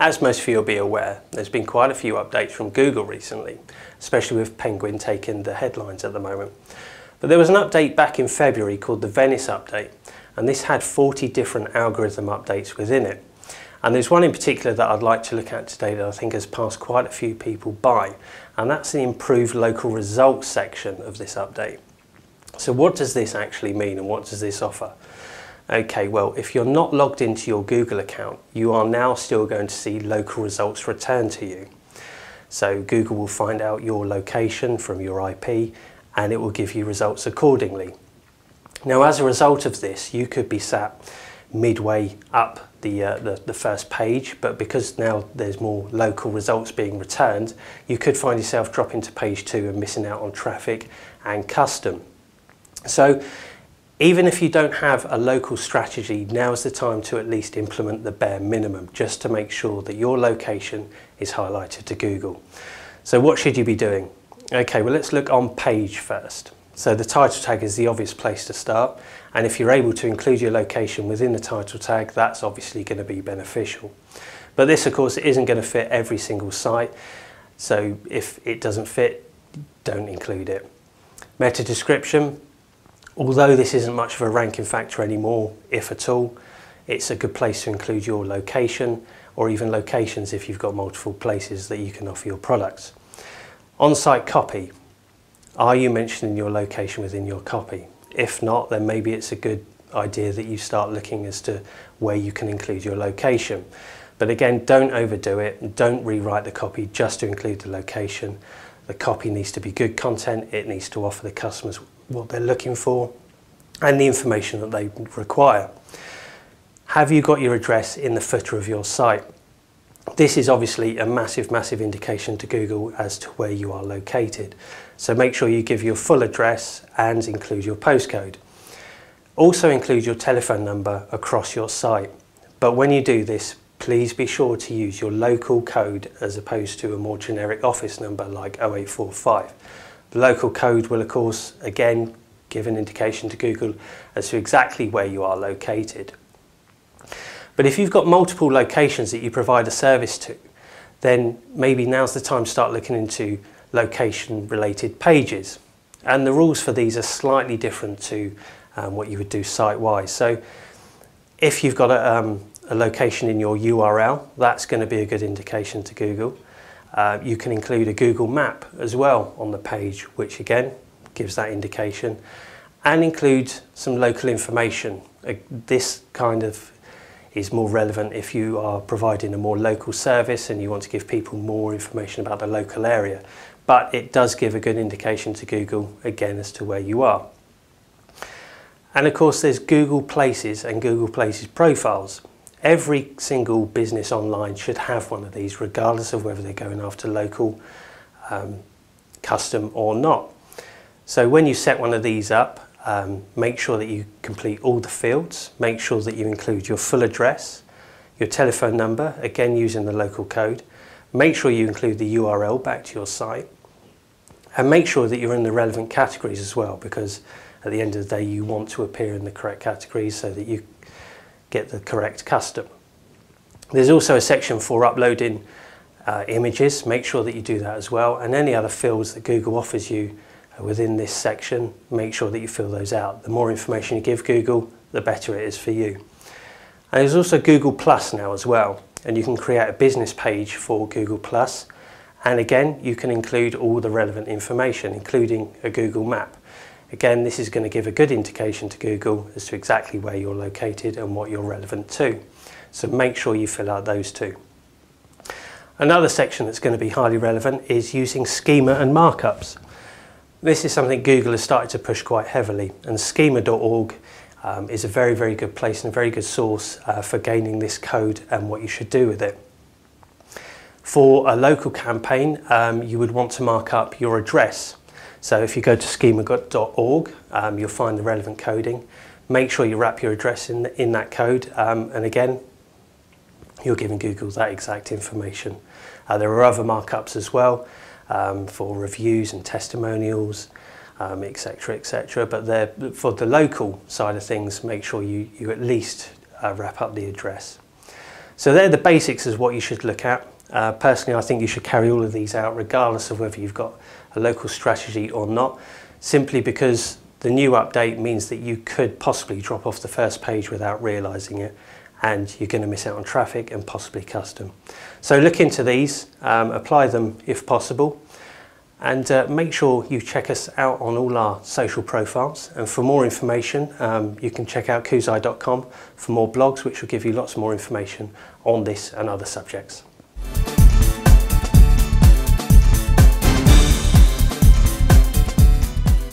As most of you will be aware, there's been quite a few updates from Google recently, especially with Penguin taking the headlines at the moment. But there was an update back in February called the Venice update, and this had 40 different algorithm updates within it. And there's one in particular that I'd like to look at today that I think has passed quite a few people by, and that's the improved local results section of this update. So what does this actually mean and what does this offer? Okay, well, if you're not logged into your Google account, you are now still going to see local results returned to you. So Google will find out your location from your IP and it will give you results accordingly. Now, as a result of this, you could be sat midway up the first page, but because now there's more local results being returned, you could find yourself dropping to page 2 and missing out on traffic and custom. So even if you don't have a local strategy, now's the time to at least implement the bare minimum, just to make sure that your location is highlighted to Google. So what should you be doing? Okay, well, let's look on page first. So the title tag is the obvious place to start, and if you're able to include your location within the title tag, that's obviously going to be beneficial. But this, of course, isn't going to fit every single site, so if it doesn't fit, don't include it. Meta description. Although this isn't much of a ranking factor anymore, if at all, it's a good place to include your location or even locations if you've got multiple places that you can offer your products. On-site copy. Are you mentioning your location within your copy? If not, then maybe it's a good idea that you start looking as to where you can include your location. But again, don't overdo it and don't rewrite the copy just to include the location. The copy needs to be good content, it needs to offer the customers what they're looking for and the information that they require. Have you got your address in the footer of your site? This is obviously a massive indication to Google as to where you are located. So make sure you give your full address and include your postcode. Also include your telephone number across your site. But when you do this, please be sure to use your local code as opposed to a more generic office number like 0845. The local code will, of course, again, give an indication to Google as to exactly where you are located. But if you've got multiple locations that you provide a service to, then maybe now's the time to start looking into location-related pages. And the rules for these are slightly different to what you would do site-wise. So if you've got a location in your URL, that's going to be a good indication to Google. You can include a Google map as well on the page, which again gives that indication, and include some local information. This kind of is more relevant if you are providing a more local service and you want to give people more information about the local area. But it does give a good indication to Google again as to where you are. And of course there's Google Places and Google Places profiles. Every single business online should have one of these, regardless of whether they're going after local, custom or not. So when you set one of these up, make sure that you complete all the fields, make sure that you include your full address, your telephone number, again using the local code, make sure you include the URL back to your site, and make sure that you're in the relevant categories as well, because at the end of the day you want to appear in the correct categories so that you get the correct custom. There's also a section for uploading images. Make sure that you do that as well, and any other fields that Google offers you within this section, make sure that you fill those out. The more information you give Google, the better it is for you. And there's also Google Plus now as well, and you can create a business page for Google Plus, and again you can include all the relevant information, including a Google map. Again, this is going to give a good indication to Google as to exactly where you're located and what you're relevant to. So make sure you fill out those two. Another section that's going to be highly relevant is using schema and markups. This is something Google has started to push quite heavily, and schema.org is a very good place and a very good source for gaining this code and what you should do with it. For a local campaign, you would want to mark up your address. So if you go to schema.org, you'll find the relevant coding. Make sure you wrap your address in that code, and again, you're giving Google that exact information. There are other markups as well for reviews and testimonials, etc. But for the local side of things, make sure you at least wrap up the address. So they're the basics of what you should look at. Personally, I think you should carry all of these out regardless of whether you've got a local strategy or not, simply because the new update means that you could possibly drop off the first page without realising it, and you're going to miss out on traffic and possibly custom. So look into these, apply them if possible, and make sure you check us out on all our social profiles. And for more information, you can check out koozai.com for more blogs, which will give you lots more information on this and other subjects.